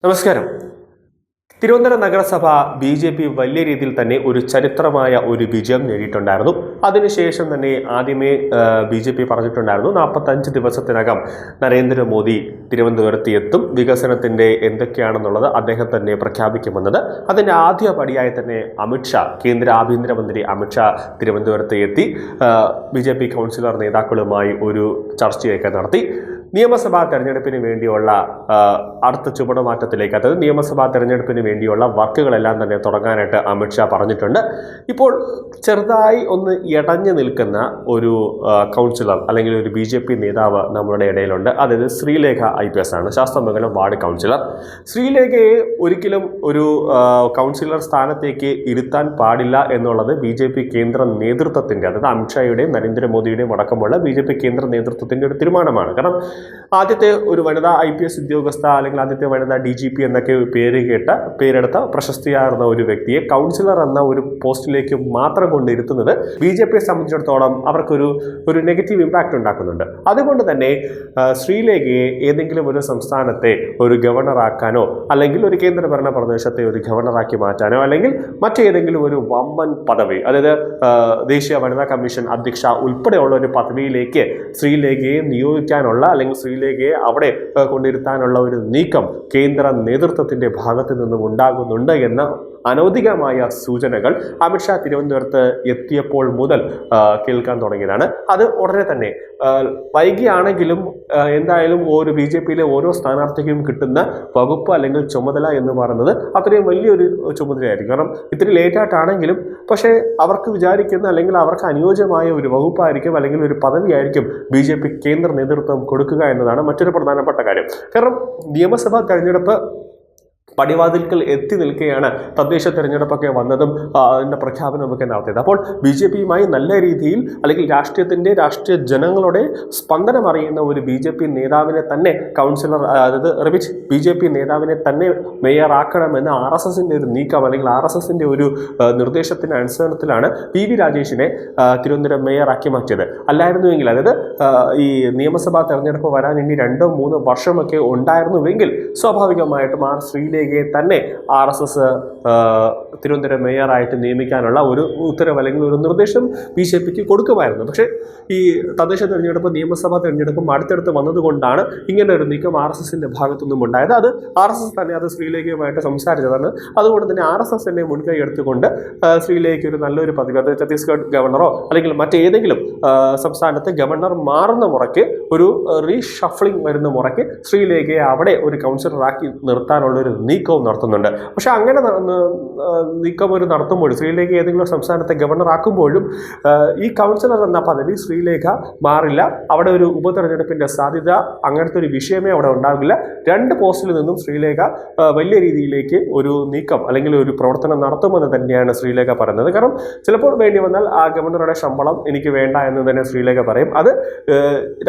നമസ്കാരം. തിരുവനന്തപുരം നഗരസഭ ബി.ജെ.പി വലിയ രീതിയിൽ തന്നെ ഒരു ചരിത്രമായ ഒരു വിജയം നേടിയിട്ടുണ്ടായിരുന്നു. അതിനുശേഷം തന്നെ ആദ്യമേ ബി.ജെ.പി പറഞ്ഞിട്ടുണ്ടായിരുന്നു 45 ദിവസത്തിനകം നരേന്ദ്രമോദി തിരുവനന്തപുരത്ത് എത്തും, വികസനത്തിൻ്റെ എന്തൊക്കെയാണെന്നുള്ളത് അദ്ദേഹം തന്നെ പ്രഖ്യാപിക്കുമെന്നത്. അതിൻ്റെ ആദ്യ പടിയായി തന്നെ അമിത്ഷാ, കേന്ദ്ര ആഭ്യന്തരമന്ത്രി അമിത്ഷാ തിരുവനന്തപുരത്ത് എത്തി ബി.ജെ.പി കൗൺസിലർ നേതാക്കളുമായി ഒരു ചർച്ചയൊക്കെ നടത്തി. നിയമസഭാ തെരഞ്ഞെടുപ്പിന് വേണ്ടിയുള്ള അടുത്ത ചുവടുമാറ്റത്തിലേക്ക്, അതായത് നിയമസഭാ തെരഞ്ഞെടുപ്പിന് വേണ്ടിയുള്ള വർക്കുകളെല്ലാം തന്നെ തുടങ്ങാനായിട്ട് അമിത്ഷാ പറഞ്ഞിട്ടുണ്ട്. ഇപ്പോൾ ചെറുതായി ഒന്ന് ഇടഞ്ഞു നിൽക്കുന്ന ഒരു കൗൺസിലർ അല്ലെങ്കിൽ ഒരു ബി.ജെ.പി നേതാവ് നമ്മുടെ ഇടയിലുണ്ട്. അതായത് ശ്രീലേഖ IPS ആണ്, ശാസ്തമംഗലം വാർഡ് കൗൺസിലർ. ശ്രീലേഖയെ ഒരിക്കലും ഒരു കൗൺസിലർ സ്ഥാനത്തേക്ക് ഇരുത്താൻ പാടില്ല എന്നുള്ളത് ബി.ജെ.പി കേന്ദ്ര നേതൃത്വത്തിൻ്റെ, അതായത് അമിത്ഷായുടെയും നരേന്ദ്രമോദിയുടെയും അടക്കമുള്ള ബി.ജെ.പി കേന്ദ്ര നേതൃത്വത്തിൻ്റെ ഒരു തീരുമാനമാണ്. കാരണം ആദ്യത്തെ ഒരു വനിതാ IPS ഉദ്യോഗസ്ഥ അല്ലെങ്കിൽ ആദ്യത്തെ വനിതാ DGP എന്നൊക്കെ പേരെടുത്ത പ്രശസ്തിയാർന്ന ഒരു വ്യക്തിയെ കൗൺസിലർ എന്ന ഒരു പോസ്റ്റിലേക്ക് മാത്രം കൊണ്ടിരുത്തുന്നത് ബി.ജെ.പിയെ സംബന്ധിച്ചിടത്തോളം അവർക്കൊരു നെഗറ്റീവ് ഇമ്പാക്റ്റ് ഉണ്ടാക്കുന്നുണ്ട്. അതുകൊണ്ട് തന്നെ ശ്രീലേഖയെ ഏതെങ്കിലും ഒരു സംസ്ഥാനത്തെ ഒരു ഗവർണറാക്കാനോ അല്ലെങ്കിൽ ഒരു കേന്ദ്രഭരണ പ്രദേശത്തെ ഒരു ഗവർണറാക്കി മാറ്റാനോ അല്ലെങ്കിൽ മറ്റേതെങ്കിലും ഒരു വമ്പൻ പദവി, അതായത് ദേശീയ വനിതാ കമ്മീഷൻ അധ്യക്ഷ ഉൾപ്പെടെയുള്ള ഒരു പദവിയിലേക്ക് ശ്രീലേഖയെ നിയോഗിക്കാനുള്ള അല്ലെങ്കിൽ ശ്രീലേഖയെ അവിടെ കൊണ്ടിരുത്താനുള്ള ഒരു നീക്കം കേന്ദ്ര നേതൃത്വത്തിന്റെ ഭാഗത്തു നിന്നും ഉണ്ടാകുന്നുണ്ട് എന്ന അനൗദ്യോഗികമായ സൂചനകൾ അമിത്ഷാ തിരുവനന്തപുരത്ത് എത്തിയപ്പോൾ മുതൽ കേൾക്കാൻ തുടങ്ങിയതാണ്. അത് ഉടനെ തന്നെ വൈകിയാണെങ്കിലും എന്തായാലും ഒരു ബി.ജെ.പിയിലെ ഓരോ സ്ഥാനാർത്ഥിക്കും കിട്ടുന്ന വകുപ്പ് അല്ലെങ്കിൽ ചുമതല എന്ന് പറയുന്നത് അത്രയും വലിയൊരു ചുമതലയായിരിക്കും. കാരണം ഇത്തിരി ലേറ്റായിട്ടാണെങ്കിലും പക്ഷേ അവർക്ക് വിചാരിക്കുന്ന അല്ലെങ്കിൽ അവർക്ക് അനുയോജ്യമായ ഒരു വകുപ്പായിരിക്കും അല്ലെങ്കിൽ ഒരു പദവിയായിരിക്കും ബി.ജെ.പി കേന്ദ്ര നേതൃത്വം കൊടുക്കുക എന്നതാണ് മറ്റൊരു പ്രധാനപ്പെട്ട കാര്യം. കാരണം നിയമസഭാ തെരഞ്ഞെടുപ്പ് പടിവാതിൽക്കൽ എത്തി നിൽക്കുകയാണ്. തദ്ദേശ തെരഞ്ഞെടുപ്പൊക്കെ വന്നതും അതിൻ്റെ പ്രഖ്യാപനമൊക്കെ നടത്തിയത്. അപ്പോൾ ബി.ജെ.പിയുമായി നല്ല രീതിയിൽ അല്ലെങ്കിൽ രാഷ്ട്രീയ ജനങ്ങളുടെ സ്പന്ദനം അറിയുന്ന ഒരു ബി.ജെ.പി നേതാവിനെ തന്നെ കൗൺസിലർ, അതായത് ബി.ജെ.പി നേതാവിനെ തന്നെ മേയറാക്കണമെന്ന് RSSൻ്റെ ഒരു നീക്കം അല്ലെങ്കിൽ RSSൻ്റെ ഒരു നിർദ്ദേശത്തിൻ്റെ അടിസ്ഥാനത്തിലാണ് PV രാജേഷിനെ തിരുവനന്തപുരം മേയറാക്കി മാറ്റിയത്. അല്ലായിരുന്നുവെങ്കിൽ, അതായത് ഈ നിയമസഭാ തെരഞ്ഞെടുപ്പ് വരാൻ ഇനി 2-3 വർഷമൊക്കെ ഉണ്ടായിരുന്നുവെങ്കിൽ സ്വാഭാവികമായിട്ടും ശ്രീലേഖയെ തന്നെ RSS തിരുവനന്തപുരം മേയറായിട്ട് നിയമിക്കാനുള്ള ഒരു ഉത്തരവ് അല്ലെങ്കിൽ ഒരു നിർദ്ദേശം ബി.ജെ.പിക്ക് കൊടുക്കുമായിരുന്നു. പക്ഷേ ഈ തദ്ദേശ തെരഞ്ഞെടുപ്പ് നിയമസഭാ തെരഞ്ഞെടുപ്പും അടുത്തടുത്ത് വന്നതുകൊണ്ടാണ് ഇങ്ങനെ ഒരു നീക്കം RSSൻ്റെ ഭാഗത്തുനിന്നും ഉണ്ടായത്. അത് RSS തന്നെ അത് ശ്രീലേഖയുമായിട്ട് സംസാരിച്ചതാണ്. അതുകൊണ്ട് തന്നെ RSS തന്നെ മുൻകൈ എടുത്തുകൊണ്ട് ശ്രീലേഖയ്ക്ക് ഒരു നല്ലൊരു പദവി, അത് ഛത്തീസ്ഗഡ് ഗവർണറോ അല്ലെങ്കിൽ മറ്റേതെങ്കിലും സംസ്ഥാനത്ത് ഗവർണർ മാറുന്ന മുറയ്ക്ക് ഒരു റീഷഫ്ലിംഗ് വരുന്ന മുറയ്ക്ക് ശ്രീലേഖയെ അവിടെ ഒരു കൗൺസിലറാക്കി നിർത്താനുള്ളൊരു നീക്കവും നടത്തുന്നുണ്ട്. പക്ഷെ അങ്ങനെ നീക്കം ഒരു നടത്തുമ്പോഴും ശ്രീലേഖ ഏതെങ്കിലും സംസ്ഥാനത്തെ ഗവർണർ ആക്കുമ്പോഴും ഈ കൗൺസിലർ എന്ന പദവി ശ്രീലേഖ മാറില്ല. അവിടെ ഒരു ഉപതെരഞ്ഞെടുപ്പിന്റെ സാധ്യത, അങ്ങനത്തെ ഒരു വിഷയമേ അവിടെ ഉണ്ടാകില്ല. 2 പോസ്റ്റിൽ നിന്നും ശ്രീലേഖ വലിയ രീതിയിലേക്ക് ഒരു നീക്കം അല്ലെങ്കിൽ ഒരു പ്രവർത്തനം നടത്തുമെന്ന് തന്നെയാണ് ശ്രീലേഖ പറയുന്നത്. കാരണം ചിലപ്പോൾ വേണ്ടി വന്നാൽ ആ ഗവർണറുടെ ശമ്പളം എനിക്ക് വേണ്ട എന്ന് തന്നെ ശ്രീലേഖ പറയും. അത്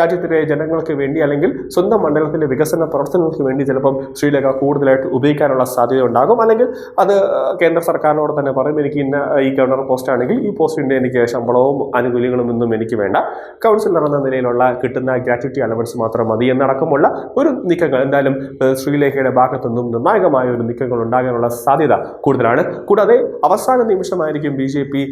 രാജ്യത്തിലെ ജനങ്ങൾക്ക് വേണ്ടി അല്ലെങ്കിൽ സ്വന്തം മണ്ഡലത്തിലെ വികസന പ്രവർത്തനങ്ങൾക്ക് വേണ്ടി ചിലപ്പം ശ്രീലേഖ കൂടുതലായിട്ട് ഉപയോഗിക്കാനുള്ള സാധ്യത ഉണ്ടാകും. അല്ലെങ്കിൽ അത് കേന്ദ്ര സർക്കാരിനോട് തന്നെ പറയും, എനിക്ക് ഈ ഗവർണർ പോസ്റ്റ് ആണെങ്കിൽ ഈ പോസ്റ്റിൻ്റെ എനിക്ക് ശമ്പളവും ആനുകൂല്യങ്ങളും ഒന്നും എനിക്ക് വേണ്ട, കൗൺസിലർ എന്ന നിലയിലുള്ള കിട്ടുന്ന ഗ്രാറ്റുവിറ്റി അലവൻസ് മാത്രം മതി എന്നടക്കമുള്ള ഒരു നീക്കങ്ങൾ എന്തായാലും ശ്രീലേഖയുടെ ഭാഗത്തുനിന്നും നിർണായകമായ ഒരു നീക്കങ്ങൾ ഉണ്ടാകാനുള്ള സാധ്യത കൂടുതലാണ്. കൂടാതെ അവസാന നിമിഷമായിരിക്കും ബി.ജെ.പി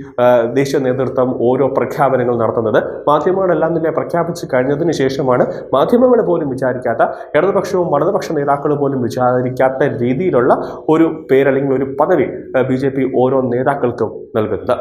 ദേശീയ നേതൃത്വം ഓരോ പ്രഖ്യാപനങ്ങൾ നടത്തുന്നത്. മാധ്യമങ്ങളെല്ലാം തന്നെ പ്രഖ്യാപിച്ച് കഴിഞ്ഞതിന് ശേഷമാണ് മാധ്യമങ്ങൾ പോലും വിചാരിക്കാത്ത, ഇടതുപക്ഷവും വലതുപക്ഷ നേതാക്കൾ പോലും വിചാരിക്കാത്ത രീതിയിലുള്ള ഒരു പേര് അല്ലെങ്കിൽ ഒരു പദവി ബി.ജെ.പി ഓരോ നേതാക്കൾക്കും നൽകുന്നത്.